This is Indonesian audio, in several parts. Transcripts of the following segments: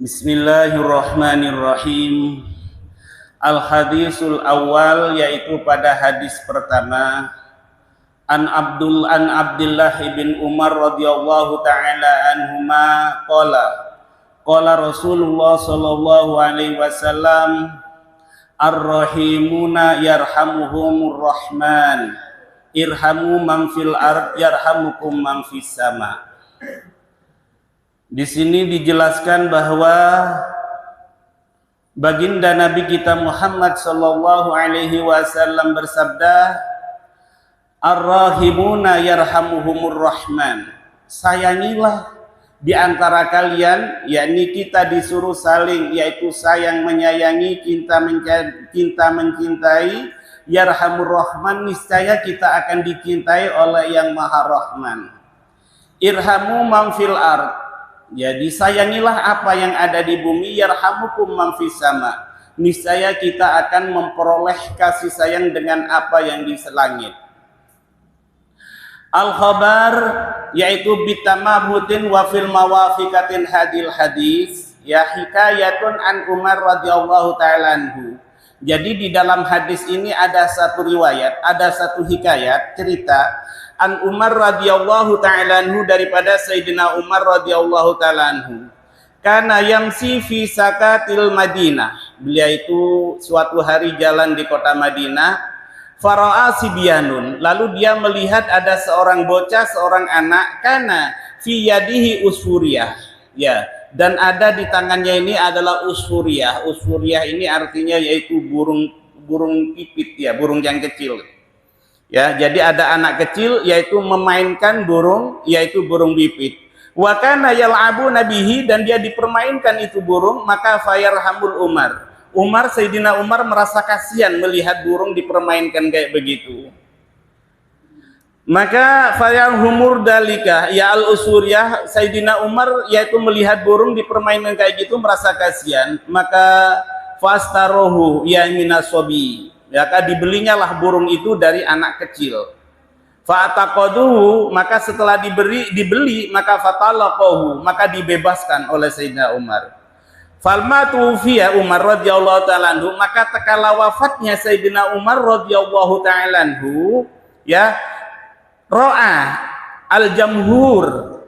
Bismillahirrahmanirrahim. Al-hadisul awal, yaitu pada hadis pertama, an Abdullah bin Umar radhiyallahu taala anhuma qala Rasulullah sallallahu alaihi wasallam, ar-rahimuna yarhamuhumur rahman, irhamu man fil ard yarhamukum man fis sama. Di sini dijelaskan bahwa baginda Nabi kita Muhammad sallallahu alaihi wasallam bersabda, ar-rahimuna yarhamuhumur rahman. Sayangilah di antara kalian, yakni kita disuruh saling, yaitu sayang menyayangi, cinta mencintai, yarhamur rahman, niscaya kita akan dicintai oleh yang maha rahman. Irhamu man fil ard, jadi sayangilah apa yang ada di bumi, yarhamukum man fis sama, niscaya kita akan memperoleh kasih sayang dengan apa yang di langit. Al-khabar, yaitu bitamabutin wa fil mawafikatin hadil hadis, ya hikayatun an Umar radhiyallahu ta'ala anhu. Jadi di dalam hadis ini ada satu riwayat, ada satu hikayat, cerita an Umar radhiyallahu ta'ala anhu, daripada Sayyidina Umar radhiyallahu ta'ala anhu. Kana yamsi fi sakatil Madinah, beliau itu suatu hari jalan di kota Madinah. Fara'a sibyanun, lalu dia melihat ada seorang bocah, seorang anak, kana fi yadihi usfuriyah, ya, dan ada di tangannya ini adalah usfuriyah. Usfuriyah ini artinya yaitu burung pipit, ya, burung yang kecil. Ya, jadi ada anak kecil yaitu memainkan burung, yaitu burung pipit. Wa kana yal'abu nabihi, dan dia dipermainkan itu burung, maka fayarhamul Umar, Sayyidina Umar merasa kasihan melihat burung dipermainkan kayak begitu. Maka fayarhumur dalika ya al-usuriyah, Sayyidina Umar yaitu melihat burung dipermainkan kayak gitu merasa kasihan, maka fastarohu ya minasobi, maka dibelinya lah burung itu dari anak kecil. Fa'ataqaduhu, maka setelah dibeli maka fatalaqahu, maka dibebaskan oleh Sayyidina Umar. Falma tufiya Umar radhiyallahu ta'ala anhu, maka tekala wafatnya Sayyidina Umar radhiyallahu ta'ala anhu, ya, ro'a al-jamhur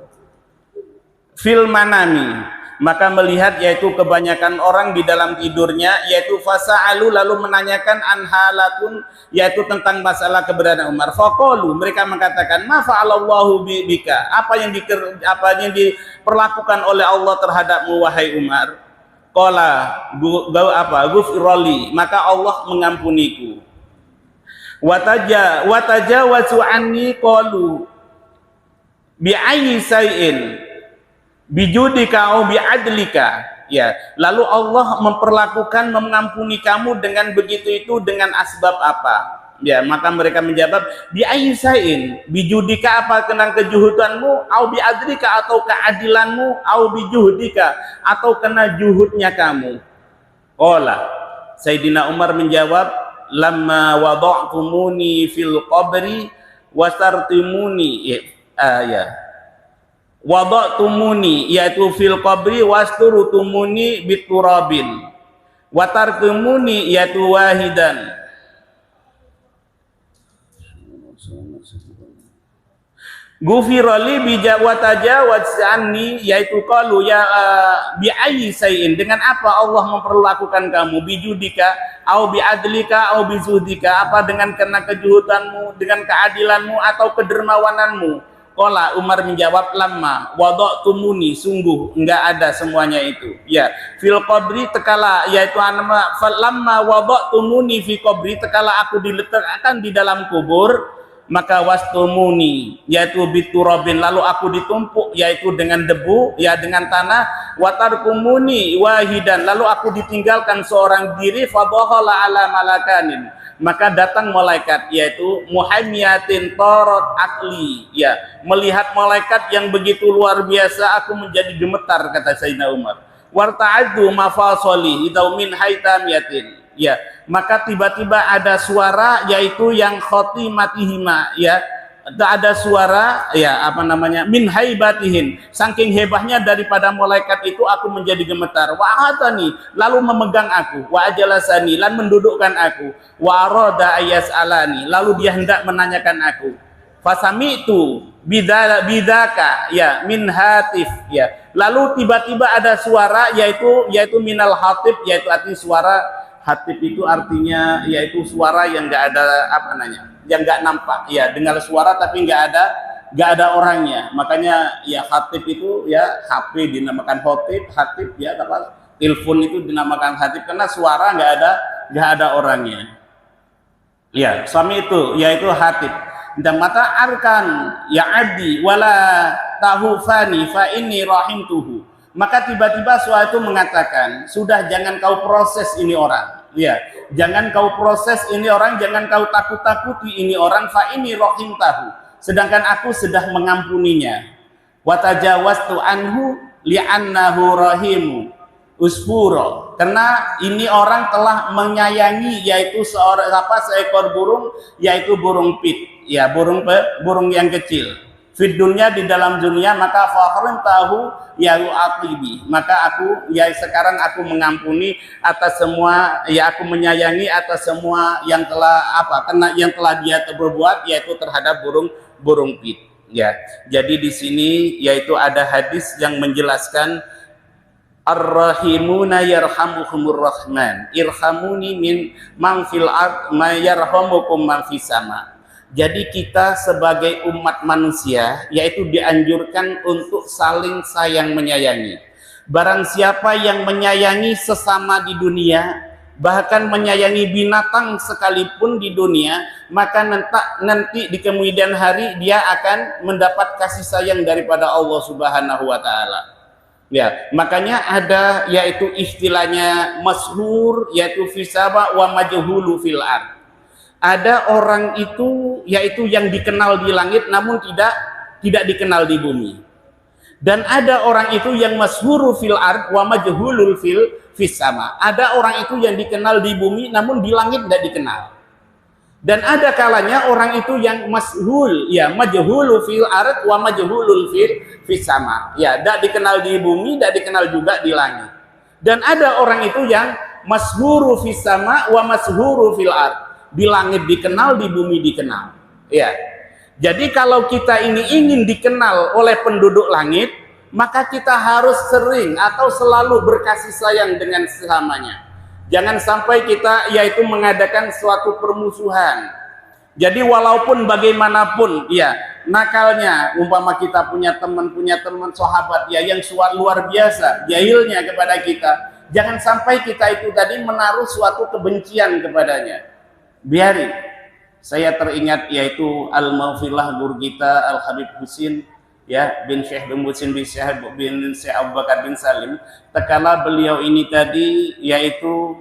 fil manami, maka melihat yaitu kebanyakan orang di dalam tidurnya, yaitu fasa'alu, lalu menanyakan anhalatun, yaitu tentang masalah keberadaan Umar. Faqalu, mereka mengatakan, ma fa'alallahu bika, apa yang diperlakukan oleh Allah terhadapmu wahai Umar? Qala gufirali, maka Allah mengampuniku. Watajawazu anni qalu bi ayyi sayyin bijudika au bi adlika, ya, lalu Allah memperlakukan mengampuni kamu dengan begitu itu dengan asbab apa? Ya, maka mereka menjawab bi ayyi sayyin, bijudika, apa kena kejuhudanmu, au bi adlika, atau keadilanmu, au bi juhudika, atau kena juhudnya kamu. Qala, Sayyidina Umar menjawab, lamma wada'tumuni fil qabri wastartumuni, ya, wada'tumuni yaitu fil qabri wasturutumuni biturabin watartumuni yaitu wahidan. Gufirali bijawatawaz anni, yaitu qalu ya bi ayyi sayyin, dengan apa Allah memperlakukan kamu, bijudika au bi adlika au bi zuhdika, apa dengan karena kejuhutanmu, dengan keadilanmu atau kedermawananmu. Qala, Umar menjawab, lamma wada'tumuni, sungguh enggak ada semuanya itu, ya, fil qabri, tekala, yaitu lamma wada'tumuni fi qabri, tekala aku diletakkan di dalam kubur, maka wastumuni yaitu biturabin, lalu aku ditumpuk yaitu dengan debu, ya, dengan tanah, watarkumuni wahidan, lalu aku ditinggalkan seorang diri, fadhahala ala malakanin, maka datang malaikat, yaitu muhaimiyatin tarot akli, ya, melihat malaikat yang begitu luar biasa aku menjadi gemetar, kata Sayyidina Umar. Warta'addu mafasoli idau min haitamiyatin, ya, maka tiba-tiba ada suara yaitu yang khotimatihima, ya, tak ada suara, ya apa namanya, min haibatihin, saking hebahnya daripada malaikat itu aku menjadi gemetar. Wa atani, lalu memegang aku, wa ajalasani, lan mendudukkan aku, wa arada ayasalani, lalu dia hendak menanyakan aku. Fasami'tu bidaka, ya min hatif, ya. Lalu tiba-tiba ada suara, yaitu minal hatib, yaitu arti suara. Hatib itu artinya yaitu suara yang enggak ada apa namanya, yang enggak nampak, ya, dengar suara tapi enggak ada orangnya. Makanya ya hatib itu ya HP dinamakan hatib ya, apa telepon itu dinamakan hatib karena suara enggak ada orangnya. Ya, suami itu yaitu hatib. Dan mata arkan ya abdi wala tahufani fa inni rahimtuhu. Maka tiba-tiba suatu mengatakan, sudah jangan kau proses ini orang, ya, jangan kau proses ini orang, jangan kau takut-takuti ini orang, fa ini rohimtahu, sedangkan aku sudah mengampuninya. Wa tajawaztu anhu li'annahu rahimu usfuro, karena ini orang telah menyayangi yaitu seekor burung, yaitu burung pit, ya, burung yang kecil. Fid dunya, di dalam dunia, maka fakhrin tahu ya yu'aqibi, maka aku ya sekarang aku mengampuni atas semua, ya aku menyayangi atas semua yang telah yang telah dia berbuat, yaitu terhadap burung pit, ya. Jadi di sini yaitu ada hadis yang menjelaskan ar-rahimuna yarhamuhumur rahman, irhamuni min man fil ard ma yarhamukum man fis sama. Jadi kita sebagai umat manusia yaitu dianjurkan untuk saling sayang menyayangi. Barang siapa yang menyayangi sesama di dunia, bahkan menyayangi binatang sekalipun di dunia, maka nanti di kemudian hari dia akan mendapat kasih sayang daripada Allah Subhanahu wa taala. Ya, makanya ada yaitu istilahnya masyhur, yaitu fisaba wa majhulu fil ard. Ada orang itu yaitu yang dikenal di langit namun tidak dikenal di bumi. Dan ada orang itu yang masyhuru fil ard wa majhulul fis sama. Ada orang itu yang dikenal di bumi namun di langit tidak dikenal. Dan ada kalanya orang itu yang masyhul, ya, majhulu fil ard wa majhulul fis sama. Ya, tidak dikenal di bumi, tidak dikenal juga di langit. Dan ada orang itu yang masyhuru fis sama wa masyhuru fil ard. Di langit dikenal, di bumi dikenal, ya. Jadi kalau kita ini ingin dikenal oleh penduduk langit, maka kita harus sering atau selalu berkasih sayang dengan sesamanya. Jangan sampai kita yaitu mengadakan suatu permusuhan. Jadi walaupun bagaimanapun, ya, nakalnya, umpama kita punya teman sahabat ya yang luar biasa jahilnya kepada kita, jangan sampai kita itu tadi menaruh suatu kebencian kepadanya. Biari. Saya teringat yaitu al-mawfilah guru kita Al-Habib Husin, ya, bin Syekh bin Husin bin Syekh Abu Bakar bin Salim. Tekala beliau ini tadi yaitu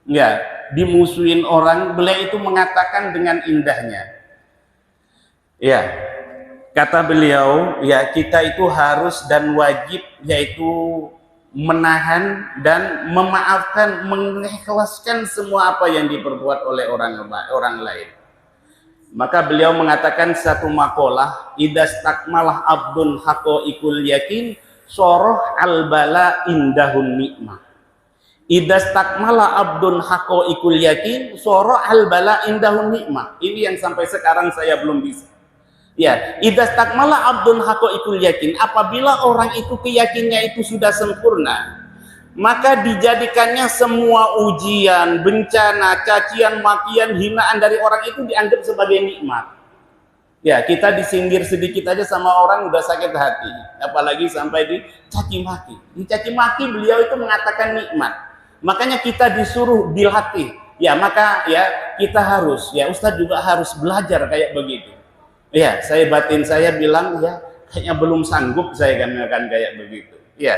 ya dimusuhin orang, beliau itu mengatakan dengan indahnya, ya, kata beliau, ya, kita itu harus dan wajib yaitu menahan dan memaafkan, mengikhlaskan semua apa yang diperbuat oleh orang lain. Maka beliau mengatakan satu makalah, idastakmalah abdun haqaiqul yakin soroh al-bala indahun nikmah. Idastakmalah abdun haqaiqul yakin soroh al-bala indahun nikmah. Ini yang sampai sekarang saya belum bisa. Ya, idastakmala abdun haqaiqul yakin, apabila orang itu keyakinannya itu sudah sempurna, maka dijadikannya semua ujian, bencana, cacian, makian, hinaan dari orang itu dianggap sebagai nikmat. Ya, kita disindir sedikit aja sama orang udah sakit hati, apalagi sampai dicaci maki. Dicaci maki beliau itu mengatakan nikmat. Makanya kita disuruh bilhati. Ya, maka ya kita harus, ya Ustadz juga harus belajar kayak begitu. Ya, batin saya bilang ya kayaknya belum sanggup saya akan kayak begitu. Ya,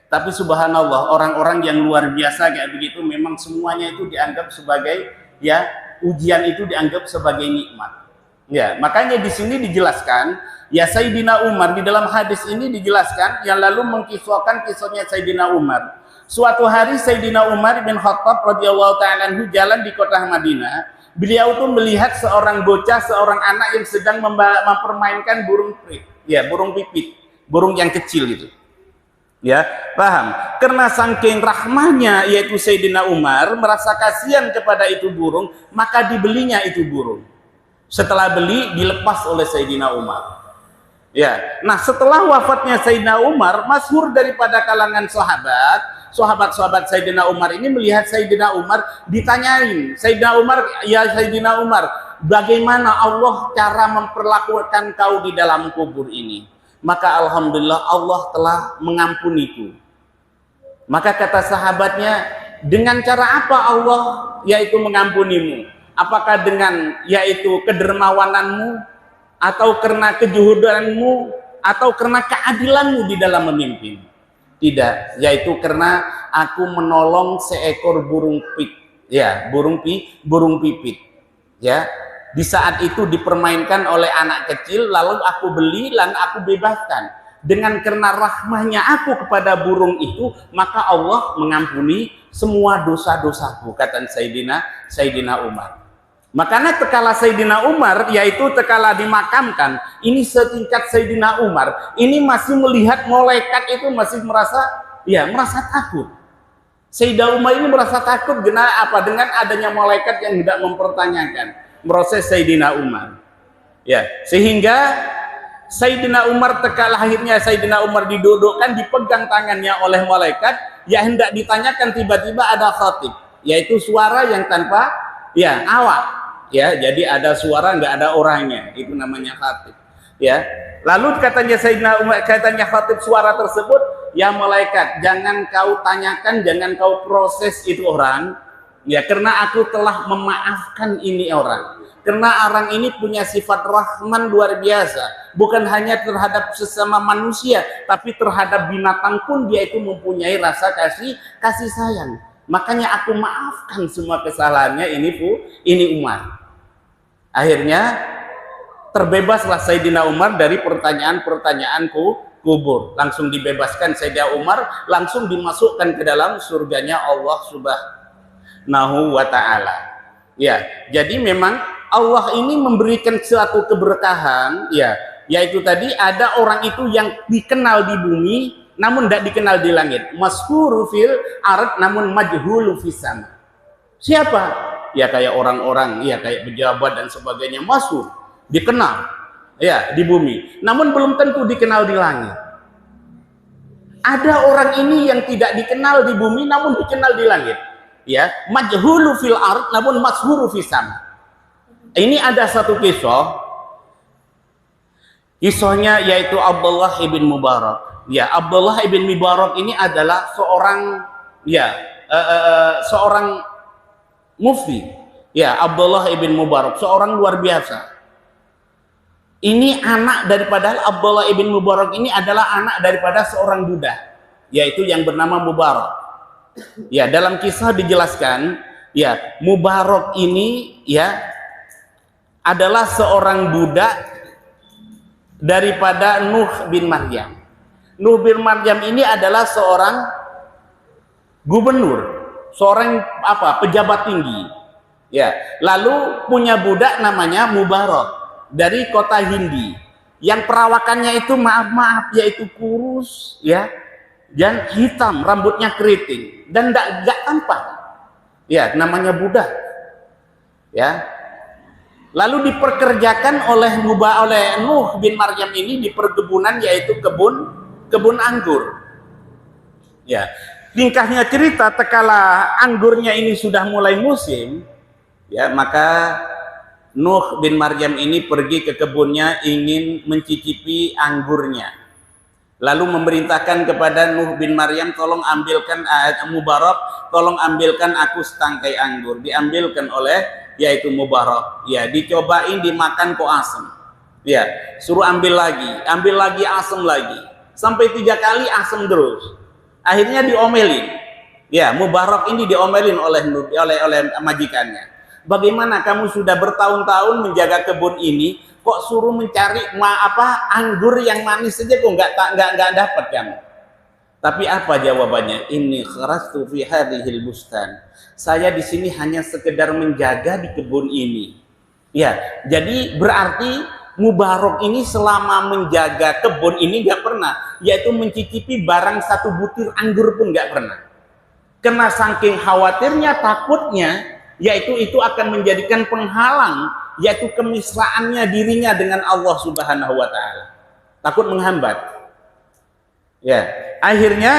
tapi subhanallah orang-orang yang luar biasa kayak begitu memang semuanya itu dianggap sebagai ya ujian itu dianggap sebagai nikmat. Ya, makanya di sini dijelaskan ya Sayyidina Umar di dalam hadis ini dijelaskan yang lalu mengkisahkan kisahnya Sayyidina Umar. Suatu hari Sayyidina Umar bin Khattab radhiyallahu ta'ala anhu jalan di kota Madinah. Beliau tuh melihat seorang bocah, seorang anak yang sedang mempermainkan burung pipit, ya, burung pipit, burung yang kecil itu. Ya, paham? Karena saking rahmahnya yaitu Sayyidina Umar merasa kasihan kepada itu burung, maka dibelinya itu burung. Setelah beli, dilepas oleh Sayyidina Umar. Ya, nah setelah wafatnya Sayyidina Umar, masyhur daripada kalangan sahabat-sahabat Sayyidina Umar ini melihat Sayyidina Umar, ditanyain, Sayyidina Umar, ya Sayyidina Umar, bagaimana Allah cara memperlakukan kau di dalam kubur ini? Maka alhamdulillah Allah telah mengampuniku. Maka kata sahabatnya, dengan cara apa Allah yaitu mengampunimu? Apakah dengan yaitu kedermawananmu, atau karena kejuhudanmu, atau karena keadilanmu di dalam memimpin? Tidak, yaitu karena aku menolong seekor burung pipit, ya, burung pipit, ya. Di saat itu dipermainkan oleh anak kecil, lalu aku beli dan aku bebaskan. Dengan karena rahmahnya aku kepada burung itu, maka Allah mengampuni semua dosa-dosaku, kata Sayyidina Umar. Makanya tekala Sayyidina Umar, yaitu tekala dimakamkan, ini setingkat Sayyidina Umar, ini masih melihat malaikat itu masih merasa takut. Sayyidina Umar ini merasa takut dengan adanya malaikat yang tidak mempertanyakan proses Sayyidina Umar. Ya, sehingga Sayyidina Umar tekala akhirnya Sayyidina Umar didudukkan, dipegang tangannya oleh malaikat, ya hendak ditanyakan, tiba-tiba ada khatib, yaitu suara yang tanpa awak. Ya, jadi ada suara nggak ada orangnya, itu namanya khatib. Ya, lalu katanya Sayyidina Umar, katanya khatib suara tersebut, ya malaikat, jangan kau tanyakan, jangan kau proses itu orang, ya, karena aku telah memaafkan ini orang. Karena orang ini punya sifat rahman luar biasa, bukan hanya terhadap sesama manusia, tapi terhadap binatang pun dia itu mempunyai rasa kasih sayang. Makanya aku maafkan semua kesalahannya ini Umar. Akhirnya terbebaslah Sayyidina Umar dari pertanyaan-pertanyaan kubur. Langsung dibebaskan Sayyidina Umar, langsung dimasukkan ke dalam surganya Allah Subhanahu wa ta'ala. Ya, jadi memang Allah ini memberikan suatu keberkahan, ya, yaitu tadi ada orang itu yang dikenal di bumi namun tidak dikenal di langit. Masyhuru fil ard namun majhulu fis sama. Siapa? Ya kayak orang-orang, ya kayak pejabat dan sebagainya, masyhur, dikenal ya di bumi, namun belum tentu dikenal di langit. Ada orang ini yang tidak dikenal di bumi namun dikenal di langit. Ya, majhulu fil ard namun masyhuru fis sama. Ini ada satu kisahnya yaitu Abdullah ibn Mubarak. Ya, Abdullah ibn Mubarak ini adalah seorang mufti. Ya, Abdullah ibn Mubarak seorang luar biasa. Ini anak daripada Abdullah ibn Mubarak ini adalah anak daripada seorang budak, yaitu yang bernama Mubarak. Ya, dalam kisah dijelaskan, ya, Mubarak ini ya adalah seorang budak daripada Nuh bin Maryam. Nuh bin Maryam ini adalah seorang gubernur, seorang pejabat tinggi. Ya, lalu punya budak namanya Mubarak dari kota Hindi, yang perawakannya itu maaf yaitu kurus, ya, dan hitam, rambutnya keriting dan enggak tampan. Ya, namanya budak. Ya. Lalu diperkerjakan oleh Nuh bin Maryam ini di perkebunan, yaitu kebun anggur. Ya, ringkasnya cerita, tekala anggurnya ini sudah mulai musim, ya, maka Nuh bin Maryam ini pergi ke kebunnya ingin mencicipi anggurnya. Lalu memerintahkan kepada Nuh bin Maryam, tolong ambilkan Mubarak, tolong ambilkan aku setangkai anggur. Diambilkan oleh yaitu Mubarak, ya, dicobain, dimakan kok asam, ya, suruh ambil lagi asam lagi, sampai 3 kali asam terus. Akhirnya diomelin, ya, Mubarak ini diomelin oleh majikannya. Bagaimana kamu sudah bertahun-tahun menjaga kebun ini, kok suruh mencari anggur yang manis saja kok nggak dapat kamu. Tapi apa jawabannya? Inni kharastu fi hadhil bustan. Saya di sini hanya sekedar menjaga di kebun ini. Ya, jadi berarti Mubarok ini selama menjaga kebun ini nggak pernah, yaitu mencicipi barang satu butir anggur pun nggak pernah. Karena saking khawatirnya, takutnya, yaitu itu akan menjadikan penghalang, yaitu kemesraannya dirinya dengan Allah Subhanahu wa Ta'ala. Takut menghambat. Ya, akhirnya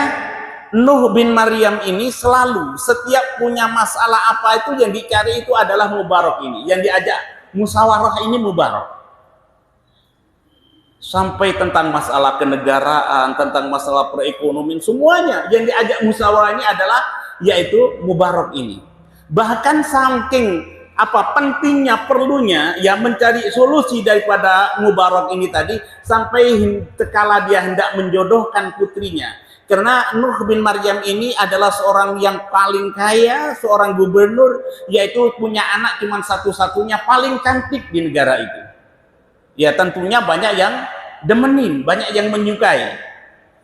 Nuh bin Maryam ini selalu setiap punya masalah apa itu yang dicari itu adalah Mubarok ini, yang diajak musyawarah ini Mubarok. Sampai tentang masalah kenegaraan, tentang masalah perekonomian, semuanya yang diajak musyawarah ini adalah yaitu Mubarok ini. Bahkan saking pentingnya, perlunya ya mencari solusi daripada Mubarok ini tadi, sampai kala dia hendak menjodohkan putrinya. Karena Nuh bin Maryam ini adalah seorang yang paling kaya, seorang gubernur, yaitu punya anak cuma satu-satunya, paling cantik di negara itu. Ya tentunya banyak yang demenin, banyak yang menyukai.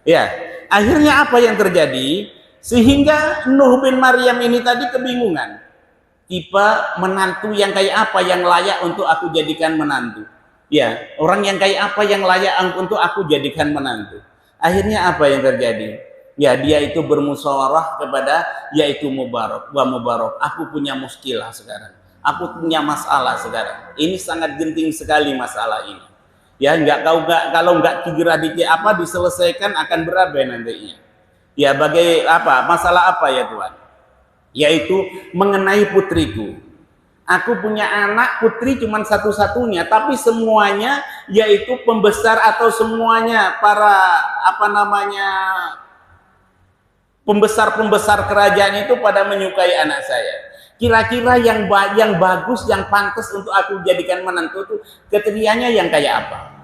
Ya, akhirnya apa yang terjadi? Sehingga Nuh bin Maryam ini tadi kebingungan. Tipe menantu yang kayak apa yang layak untuk aku jadikan menantu? Ya, orang yang kayak apa yang layak untuk aku jadikan menantu? Akhirnya apa yang terjadi? Ya, dia itu bermusyawarah kepada yaitu Mubarok. Wah Mubarok, aku punya muskilah sekarang. Aku punya masalah sekarang. Ini sangat genting sekali masalah ini. Ya, kalau nggak segera diselesaikan akan berabe nantinya. Ya, masalah apa ya Tuhan? Yaitu mengenai putriku. Aku punya anak putri cuma satu-satunya, tapi semuanya yaitu pembesar atau semuanya para pembesar kerajaan itu pada menyukai anak saya. Kira-kira yang bagus, yang pantas untuk aku jadikan menantu itu kriterianya yang kayak apa?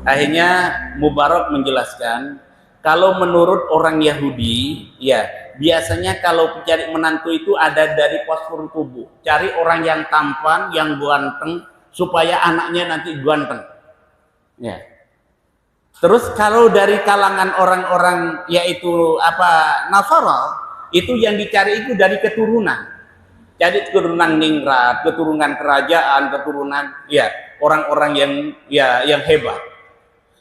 Akhirnya Mubarok menjelaskan, kalau menurut orang Yahudi, ya biasanya kalau cari menantu itu ada dari postur tubuh. Cari orang yang tampan, yang ganteng, supaya anaknya nanti ganteng. Ya. Terus kalau dari kalangan orang-orang yaitu Nasara, itu yang dicari itu dari keturunan. Jadi keturunan ningrat, keturunan kerajaan, keturunan orang-orang yang hebat.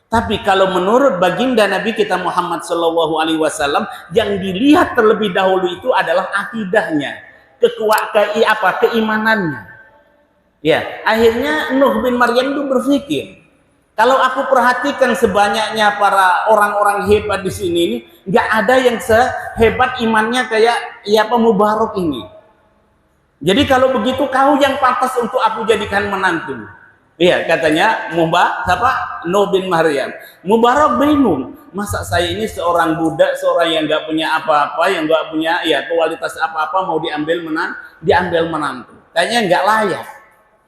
Tapi kalau menurut baginda Nabi kita Muhammad Shallallahu Alaihi Wasallam, yang dilihat terlebih dahulu itu adalah akidahnya, keimanannya. Ya, akhirnya Nuh bin Maryam itu berpikir, kalau aku perhatikan sebanyaknya para orang-orang hebat di sini ini, nggak ada yang sehebat imannya kayak Mubarok ini. Jadi kalau begitu kau yang pantas untuk aku jadikan menantu. Iya, katanya Nuh bin Maryam. Mubarok bingung, masa saya ini seorang budak, seorang yang nggak punya apa-apa, yang nggak punya kualitas apa-apa, mau diambil menantu. Kayaknya nggak layak.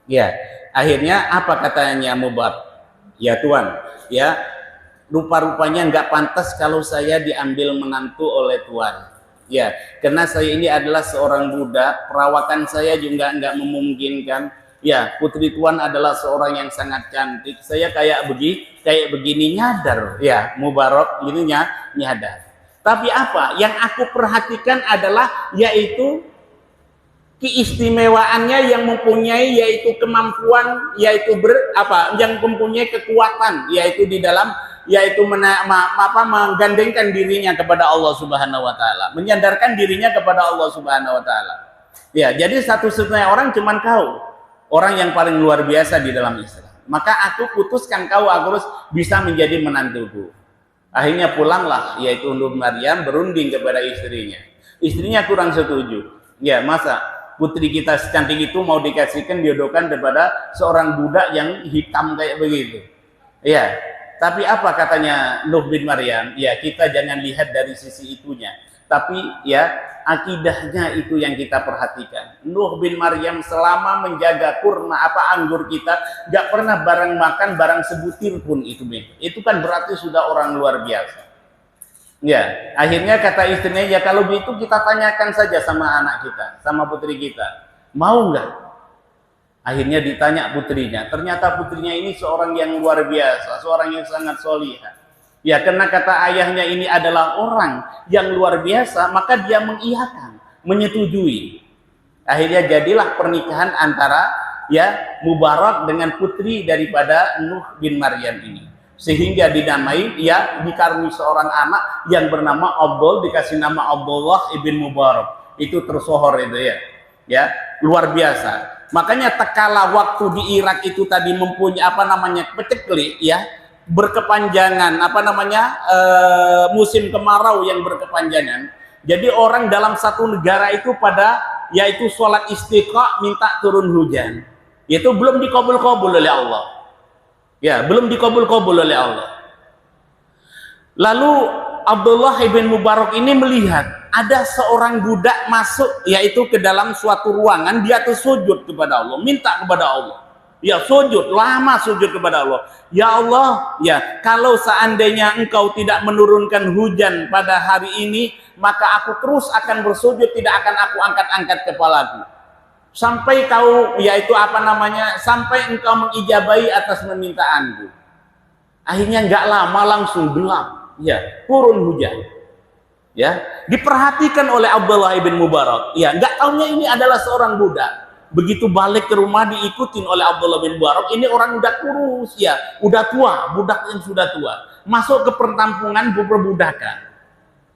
Ya, akhirnya apa katanya Mubarok? Ya Tuhan, ya rupa-rupanya nggak pantas kalau saya diambil menantu oleh Tuhan. Ya, karena saya ini adalah seorang budak, perawakan saya juga nggak memungkinkan. Ya, putri Tuhan adalah seorang yang sangat cantik. Saya kayak begini nyadar, ya Mubarok ini nyadar. Tapi apa yang aku perhatikan adalah yaitu keistimewaannya yang mempunyai yaitu kemampuan yaitu yang mempunyai kekuatan yaitu di dalam yaitu menggandengkan dirinya kepada Allah Subhanahu wa taala, menyandarkan dirinya kepada Allah Subhanahu wa taala. Ya, jadi satu-satunya orang cuman kau, orang yang paling luar biasa di dalam Islam. Maka aku putuskan kau harus bisa menjadi menantuku. Akhirnya pulanglah yaitu Nuh Maryam berunding kepada istrinya. Istrinya kurang setuju. Ya, masa putri kita secantik itu mau dikasihkan diodokan kepada seorang budak yang hitam kayak begitu. Ya, tapi apa katanya Nuh bin Maryam? Ya, kita jangan lihat dari sisi itunya, tapi ya akidahnya itu yang kita perhatikan. Nuh bin Maryam selama menjaga anggur kita, gak pernah makan barang sebutir pun itu kan berarti sudah orang luar biasa. Ya, akhirnya kata istrinya, ya kalau begitu kita tanyakan saja sama anak kita, sama putri kita, mau nggak? Akhirnya ditanya putrinya, ternyata putrinya ini seorang yang luar biasa, seorang yang sangat solihah. Ya, karena kata ayahnya ini adalah orang yang luar biasa, maka dia mengiyakan, menyetujui. Akhirnya jadilah pernikahan antara ya Mubarak dengan putri daripada Nuh bin Maryam ini. Sehingga dinamai, ya dikaruniai seorang anak yang bernama Abdul, dikasih nama Abdullah ibn Mubarak. Itu tersohor itu ya. Ya, luar biasa. Makanya tekala waktu di Irak itu tadi mempunyai apa namanya peceklik ya, berkepanjangan musim kemarau yang berkepanjangan. Jadi orang dalam satu negara itu pada yaitu sholat istiqa minta turun hujan. Itu belum dikabul-kabul oleh Allah. Ya, belum dikabul-kabul oleh Allah. Lalu Abdullah ibn Mubarak ini melihat ada seorang budak masuk yaitu ke dalam suatu ruangan, dia tuh sujud kepada Allah, minta kepada Allah. Ya sujud, lama sujud kepada Allah. Ya Allah, ya kalau seandainya engkau tidak menurunkan hujan pada hari ini, maka aku terus akan bersujud, tidak akan aku angkat-angkat kepalaku. Sampai sampai engkau mengijabahi atas permintaanku. Akhirnya nggak lama langsung gelap, ya turun hujan. Ya, diperhatikan oleh Abdullah ibn Mubarak. Ya, nggak taunya ini adalah seorang budak. Begitu balik ke rumah diikutin oleh Abdullah bin Mubarak. Ini orang udah kurus ya, udah tua, budak yang sudah tua. Masuk ke perkampungan perbudakan.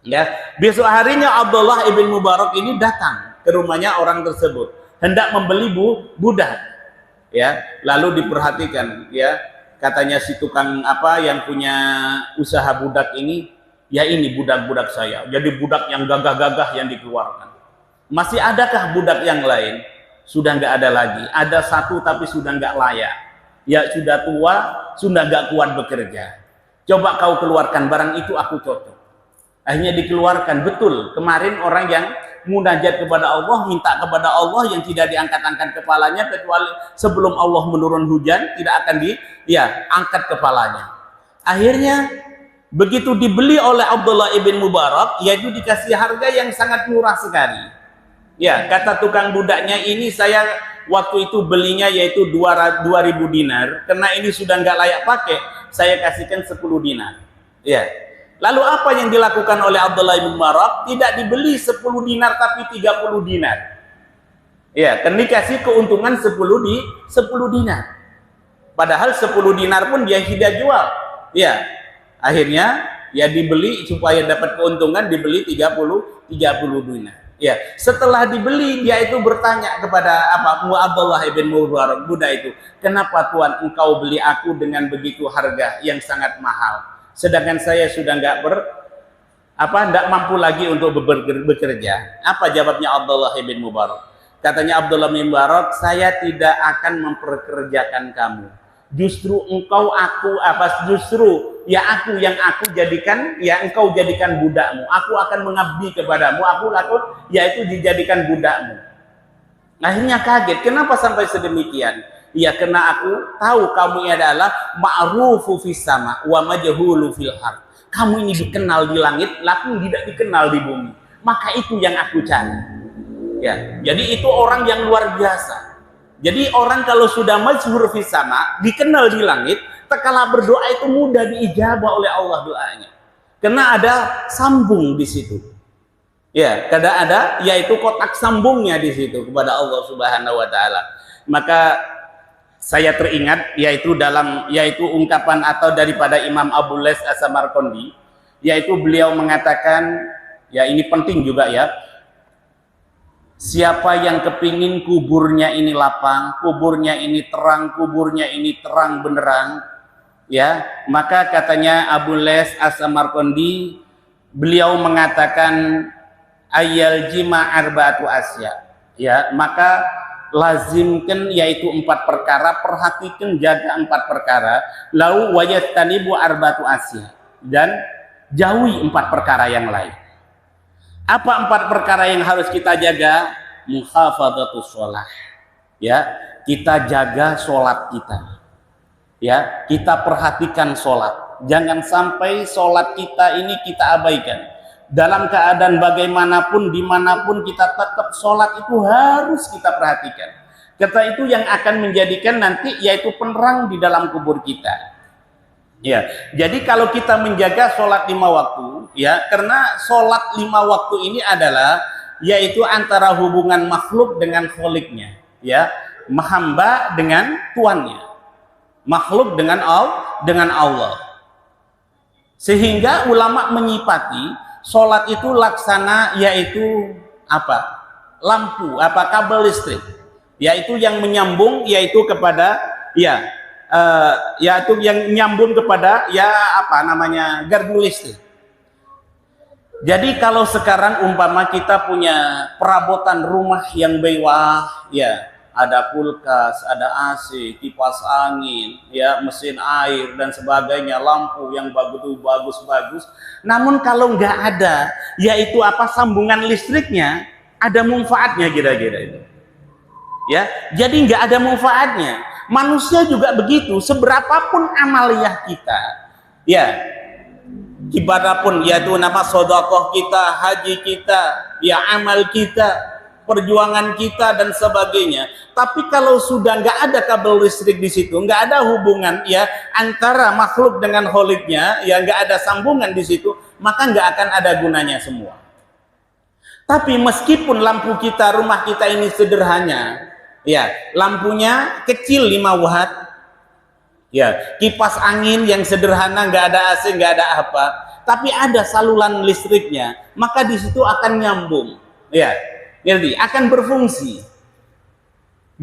Ya, besok harinya Abdullah ibn Mubarak ini datang ke rumahnya orang tersebut, hendak membeli budak. Ya, lalu diperhatikan ya, katanya si tukang yang punya usaha budak ini, ya ini budak-budak saya. Jadi budak yang gagah-gagah yang dikeluarkan. Masih adakah budak yang lain? Sudah nggak ada lagi. Ada satu tapi sudah nggak layak. Ya sudah tua, sudah nggak kuat bekerja. Coba kau keluarkan, barang itu aku cocok. Akhirnya dikeluarkan. Betul, kemarin orang yang munajat kepada Allah, minta kepada Allah yang tidak diangkat-angkat kepalanya kecuali sebelum Allah menurun hujan, tidak akan diangkat kepalanya. Akhirnya begitu dibeli oleh Abdullah ibn Mubarak, yaitu dikasih harga yang sangat murah sekali. Ya, kata tukang budaknya ini, saya waktu itu belinya yaitu 2.000 dinar, karena ini sudah nggak layak pakai, saya kasihkan 10 dinar. Ya. Lalu apa yang dilakukan oleh Abdullah ibn Mubarak? Tidak dibeli 10 dinar tapi 30 dinar. Ya, kan dikasih keuntungan 10 dinar. Padahal 10 dinar pun dia tidak jual. Ya. Akhirnya ya dibeli supaya dapat keuntungan, dibeli 30 dinar. Ya, setelah dibeli dia itu bertanya kepada Abdullah ibn Mubarak, budak itu, kenapa Tuhan engkau beli aku dengan begitu harga yang sangat mahal, sedangkan saya sudah nggak mampu lagi untuk bekerja. Apa jawabnya Abdullah ibn Mubarak? Katanya Abdullah bin Mubarak, saya tidak akan memperkerjakan kamu. Justru engkau aku yang aku jadikan, ya engkau jadikan budakmu. Aku akan mengabdi kepadamu, yaitu dijadikan budakmu. Akhirnya kaget, kenapa sampai sedemikian? Ya karena aku tahu kamu adalah ma'rufu fis sama wa majhulu fil ard. Kamu ini dikenal di langit, lalu tidak dikenal di bumi. Maka itu yang aku cari. Ya, jadi itu orang yang luar biasa. Jadi orang kalau sudah masyhur fis sama, dikenal di langit, tekala berdoa itu mudah diijabah oleh Allah doanya. Karena ada sambung di situ. Ya, kada ada yaitu kotak sambungnya di situ kepada Allah Subhanahu wa taala. Maka saya teringat yaitu ungkapan atau daripada Imam Abu Les As-Samarqandi, yaitu beliau mengatakan, ya ini penting juga ya. Siapa yang kepingin kuburnya ini lapang, kuburnya ini terang benerang, ya, maka katanya Abu Les As-Samarqandi, beliau mengatakan ayal jima arba'atu asya, ya, maka lazimkan yaitu 4 perkara, perhatikan jaga 4 perkara, lau wajatanibu arba'atu asya, dan jauhi 4 perkara yang lain. Apa 4 perkara yang harus kita jaga? Muhafadzatus sholah. Ya, kita jaga sholat kita. Ya, kita perhatikan sholat. Jangan sampai sholat kita ini kita abaikan. Dalam keadaan bagaimanapun, dimanapun kita tetap sholat itu harus kita perhatikan. Kata itu yang akan menjadikan nanti yaitu penerang di dalam kubur kita. Ya, jadi kalau kita menjaga sholat 5 waktu, ya, karena sholat 5 waktu ini adalah yaitu antara hubungan makhluk dengan kholiknya, ya, hamba dengan tuannya, makhluk dengan Allah. Sehingga ulama menyipati sholat itu laksana yaitu apa? Lampu, kabel listrik, yaitu yang menyambung yaitu kepada yaitu yang nyambung kepada gardu listrik. Jadi kalau sekarang umpama kita punya perabotan rumah yang mewah, ya, ada kulkas, ada AC, kipas angin, ya, mesin air dan sebagainya, lampu yang bagus-bagus. Namun kalau nggak ada, yaitu sambungan listriknya, ada manfaatnya kira-kira itu. Ya, jadi nggak ada manfaatnya. Manusia juga begitu, seberapapun amaliyah kita, ya, ibadah pun yaitu nama sedekah kita, haji kita, ya, amal kita, perjuangan kita dan sebagainya. Tapi kalau sudah nggak ada kabel listrik di situ, nggak ada hubungan, ya, antara makhluk dengan kholiknya, ya, nggak ada sambungan di situ, maka nggak akan ada gunanya semua. Tapi meskipun lampu kita, rumah kita ini sederhana, ya, lampunya kecil 5 watt, ya, kipas angin yang sederhana, nggak ada AC, nggak ada apa, tapi ada saluran listriknya, maka di situ akan nyambung, ya, jadi akan berfungsi.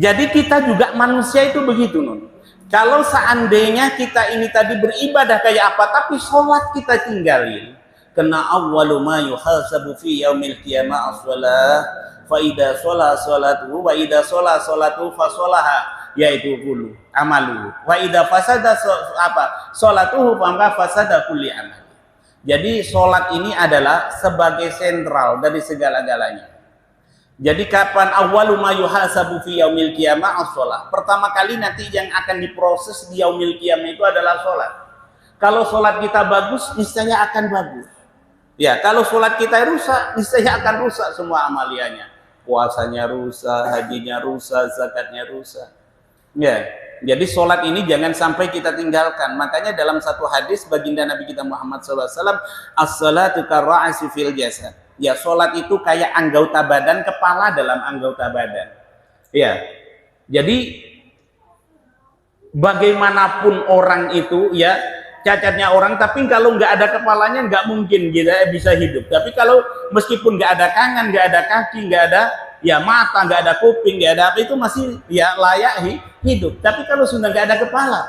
Jadi kita juga manusia itu begitu, non. Kalau seandainya kita ini tadi beribadah kayak apa, tapi sholat kita tinggalin, kena awwalu ma yuhasabu fi yaumil qiyamah as-shalah, fa idza shalla salatuhu wa idza shalla salatuhu fa sholaha, yaitu kullu amalu, wa idza fasada salatuhu fa fasada kulli amal. Jadi sholat ini adalah sebagai sentral dari segala-galanya. Jadi kapan awwalu ma yuhasabu fi yaumil qiyamah as-shalah, pertama kali nanti yang akan diproses di yaumil qiyamah itu adalah sholat. Kalau sholat kita bagus, niscaya akan bagus. Ya, kalau sholat kita rusak, niscaya akan rusak semua amaliannya. Puasanya rusak, hajinya rusak, zakatnya rusak. Ya, jadi sholat ini jangan sampai kita tinggalkan. Makanya dalam satu hadis baginda Nabi kita Muhammad SAW, as-salatu karra'asi fil jasad. Ya, sholat itu kayak anggota badan, kepala dalam anggota badan. Ya, jadi bagaimanapun orang itu, ya, cacatnya orang, tapi kalau nggak ada kepalanya nggak mungkin kita bisa hidup. Tapi kalau meskipun nggak ada tangan, nggak ada kaki, nggak ada, ya, mata, nggak ada kuping, nggak ada apa, itu masih, ya, layak hidup. Tapi kalau sudah nggak ada kepala,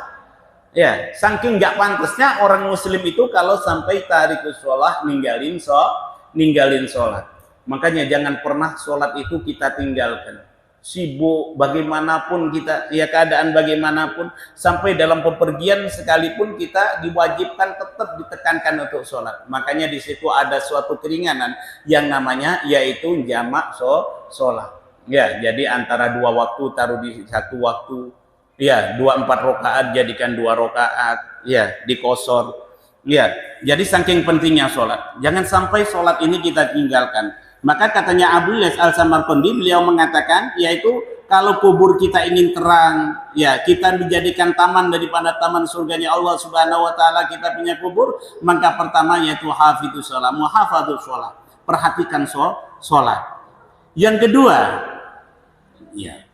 ya, saking nggak pantasnya orang muslim itu kalau sampai tarikus sholat, ninggalin sholat. Makanya jangan pernah sholat itu kita tinggalkan. Sibuk bagaimanapun kita, ya, keadaan bagaimanapun, sampai dalam pepergian sekalipun kita diwajibkan tetap ditekankan untuk sholat. Makanya di situ ada suatu keringanan yang namanya yaitu jamak sholat. Ya, jadi antara 2 waktu taruh di 1 waktu, ya, 4 rakaat jadikan 2 rakaat, ya, dikosor. Ya, jadi saking pentingnya sholat, jangan sampai sholat ini kita tinggalkan. Maka katanya Abu Ilyas Al-Samarqandi, beliau mengatakan, yaitu kalau kubur kita ingin terang, ya, kita dijadikan taman daripada taman surganya Allah Subhanahu wa taala, kita punya kubur, maka pertama yaitu hafidzus sholat, muhafadzus sholat, perhatikan sholat. Yang kedua, ya,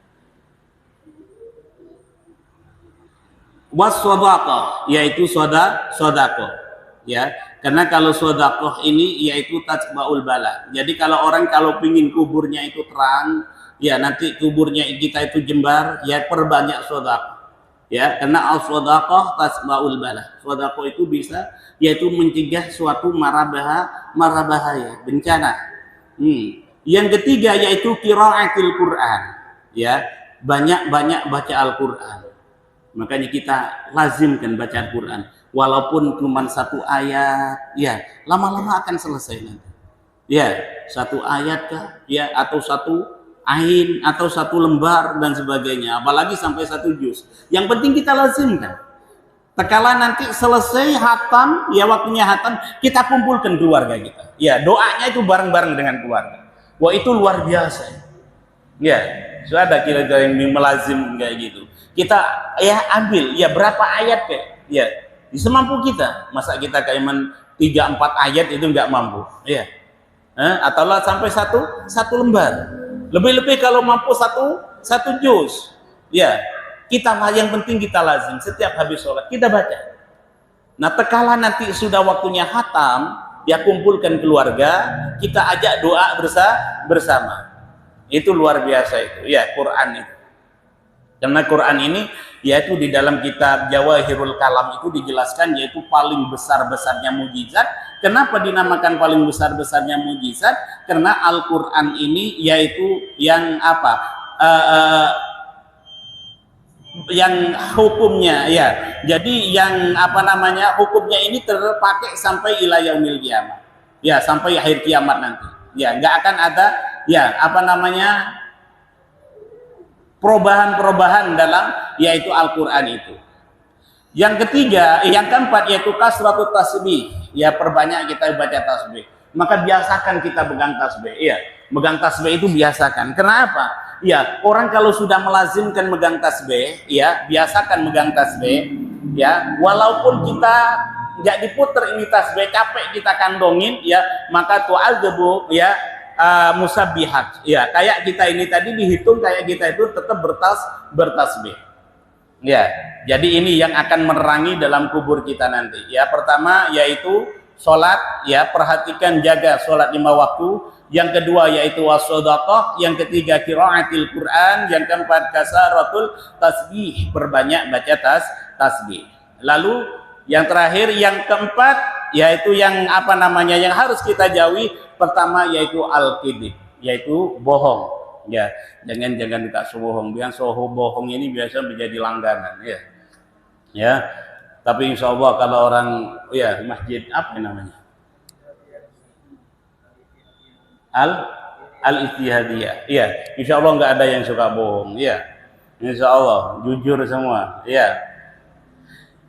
was-shadaqah, yaitu sedekah, ya, karena kalau sedekah ini yaitu tajbaul bala. Jadi kalau orang kalau pingin kuburnya itu terang, ya, nanti kuburnya kita itu jembar, ya, perbanyak sedekah, ya, karena as-shadaqah tajbaul bala. Sedekah itu bisa yaitu mencegah suatu mara bahaya, bencana. Yang ketiga yaitu qiraatul Quran, ya, banyak baca Al-Quran. Makanya kita lazimkan baca Al-Quran, walaupun cuma 1 ayat, ya, lama-lama akan selesai nanti. Ya, 1 ayat kah, ya, atau 1 ain, atau 1 lembar dan sebagainya, apalagi sampai 1 juz. Yang penting kita lazimkan. Tekala nanti selesai hatam, ya, waktunya hatam, kita kumpulkan keluarga kita. Ya, doanya itu bareng-bareng dengan keluarga. Wah, itu luar biasa. Ya, sudah ada kira-kira yang melazim kayak gitu. Kita, ya, ambil, ya, berapa ayat, ya, semampu kita. Masa kita kaiman 3-4 ayat itu nggak mampu, ya. Atau lah sampai satu lembar. Lebih-lebih kalau mampu satu juz, ya. Yang penting kita lazim setiap habis sholat kita baca. Nah, tekala nanti sudah waktunya khatam, ya kumpulkan keluarga, kita ajak doa bersama. Itu luar biasa itu, ya Quran itu. Karena Quran ini yaitu di dalam kitab Jawahirul Kalam itu dijelaskan yaitu paling besar-besarnya mujizat. Kenapa dinamakan paling besar-besarnya mujizat? Karena Al-Quran ini yaitu yang apa? Yang hukumnya ya. Jadi yang apa namanya? Hukumnya ini terpakai sampai ila yaumil qiyamah. Ya, sampai akhir kiamat nanti. Ya, nggak akan ada ya apa namanya? Perubahan-perubahan dalam yaitu Al-Quran itu. Yang ketiga, yang keempat yaitu kasratut tasbih. Ya, perbanyak kita baca tasbih. Maka biasakan kita pegang tasbih. Iya, megang tasbih itu biasakan. Kenapa? Ya, orang kalau sudah melazimkan megang tasbih, ya, biasakan megang tasbih, ya, walaupun kita nggak diputer ini tasbih, capek kita kandongin, ya, maka tu'adzabu, ya, musabbihat, ya, kayak kita ini tadi dihitung kayak kita itu tetap bertasbih, ya. Jadi ini yang akan menerangi dalam kubur kita nanti, ya. Pertama yaitu sholat, ya, perhatikan jaga sholat 5 waktu. Yang kedua yaitu wasodaqah, yang ketiga qiraatil Quran, yang keempat kasaratul tasbih, perbanyak baca tasbih. Lalu yang terakhir yang keempat yaitu yang apa namanya yang harus kita jauhi. Pertama yaitu al-kidib, yaitu bohong, ya. Jangan kita bohong. Biar bohong ini biasa menjadi langganan, ya. Ya. Tapi insya Allah kalau orang ya masjid apa namanya? Al-Ijtihadiyah. Iya, insya Allah nggak ada yang suka bohong, ya. Insya Allah jujur semua, ya.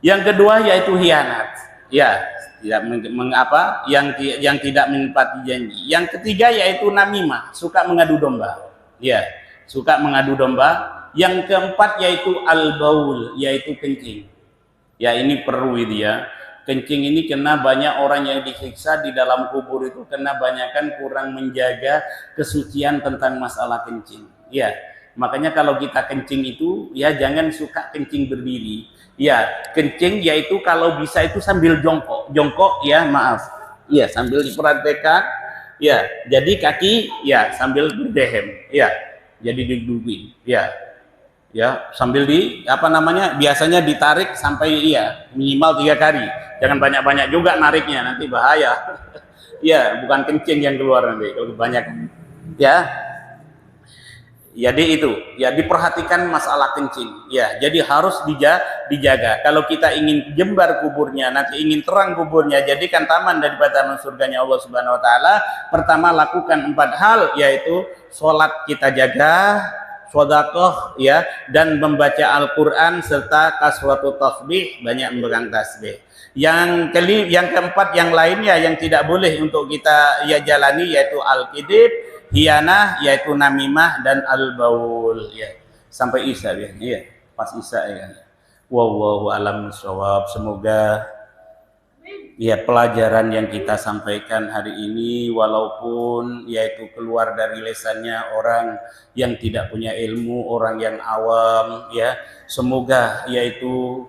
Yang kedua yaitu hianat, ya. Tidak mengapa yang tidak menepati janji. Yang ketiga yaitu namimah, suka mengadu domba, ya, suka mengadu domba. Yang keempat yaitu al-baul, yaitu kencing, ya. Ini perlu itu, ya. Kencing ini kena banyak orang yang disiksa di dalam kubur itu karena banyakkan kurang menjaga kesucian tentang masalah kencing, ya. Makanya kalau kita kencing itu, ya, jangan suka kencing berdiri. Ya, kencing yaitu kalau bisa itu sambil jongkok, ya, maaf. Ya, sambil diperhatikan, ya. Jadi kaki, ya, sambil berdehem, ya. Jadi didudukin, ya. Ya, sambil apa namanya? Biasanya ditarik sampai ya minimal 3 kali. Jangan banyak-banyak juga nariknya, nanti bahaya. Ya, bukan kencing yang keluar nanti kalau banyak. Ya. Jadi itu, ya, diperhatikan masalah kencing, ya. Jadi harus dijaga. Kalau kita ingin jembar kuburnya, nanti ingin terang kuburnya, jadikan taman daripada surganya Allah Subhanahu Wa Taala. Pertama lakukan 4 hal, yaitu sholat kita jaga, sedekah, ya, dan membaca Al-Quran serta kasratut tasbih, banyak memegang tasbih. Yang keempat yang lainnya yang tidak boleh untuk kita ya jalani yaitu al-kidib, hianah, yaitu namimah, dan al-baul, ya. Sampai isya, ya, iya, pas isya, ya. Wallahu a'lam bishawab. Semoga ya pelajaran yang kita sampaikan hari ini, walaupun yaitu keluar dari lisannya orang yang tidak punya ilmu, orang yang awam, ya, semoga yaitu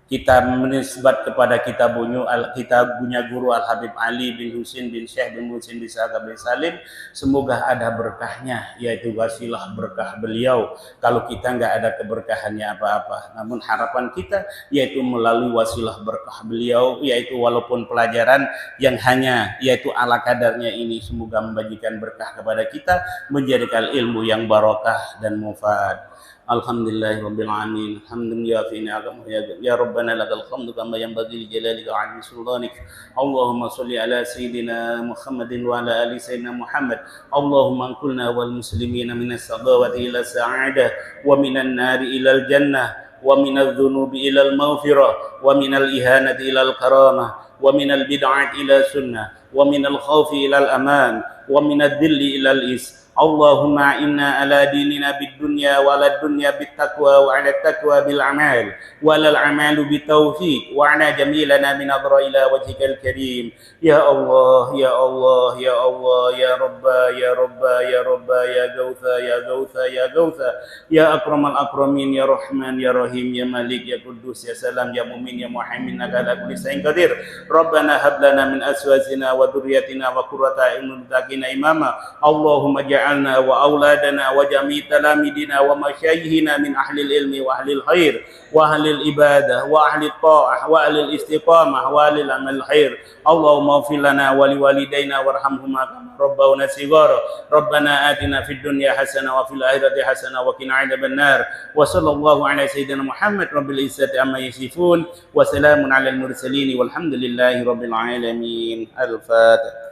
kita menisbat kepada kitabnya guru Al-Habib Ali bin Husin bin Syekh bin Husin bin Sa'ad bin Salim, semoga ada berkahnya, yaitu wasilah berkah beliau. Kalau kita nggak ada keberkahannya apa-apa, namun harapan kita yaitu melalui wasilah berkah beliau, yaitu walaupun pelajaran yang hanya yaitu ala kadarnya ini, semoga membagikan berkah kepada kita, menjadikan ilmu yang barokah dan mufaad. Alhamdulillahirabbil alamin. Alhamdulillah fi ni'amah ya rabbana lakal hamdu kama yanbaghi li jalalika wa 'azimi sultanik. Allahumma shalli ala sayidina Muhammadin wa ala ali sayyidina Muhammad. Allahumma anqilna wal muslimina minas sadawati ila sa'adah wa minan nari ila al jannah wa minadh dhunubi ila al maghfirah wa minal ihanati ila al karamah wa minal bid'ati ila sunnah wa minal khawfi ila al aman wa minadh dhilli ila al is. Allahumma inna ala dinina bid-dunya wa ala dunya bit-taqwa wa ala taqwa bil-amal wa ala al-amalu bit-tawfiq wa ala jamilana min adra ila wajhikal karim. Ya Allah, ya Allah, ya Allah, ya Rabba, ya Rabba, ya Rabba, ya Gautha, ya Gautha, ya Gautha, ya akramal akramin, ya Rahman, ya Rahim, ya Malik, ya Quddus, ya Salam, ya Mumin, ya Muhaimin, innaka ala kulli shay'in qadir. Rabbana hab lana min azwajina wa dhurriyyatina wa qurrata a'yunin wattaqina imama. Allahumma ja'alna wa auladana wa jami' talamidina wa masyayikhina min ahli ilmi wa ahli khair wa ahli ibadah wa ahli ta'ah wa ahli istiqamah wa ahli amal khair. Allahumma ighfir lana wa liwalidayna warhamhuma kama rabbawna shighara. Rabbana atina fid dunya hasanah wa fil akhirati hasanah wa qina adzabannar. Wa sallallahu ala sayyidina Muhammad rabbil izzati amma yasifun wa salamun alal mursalin walhamdulillahi rabbil alamin. Al-Fatihah.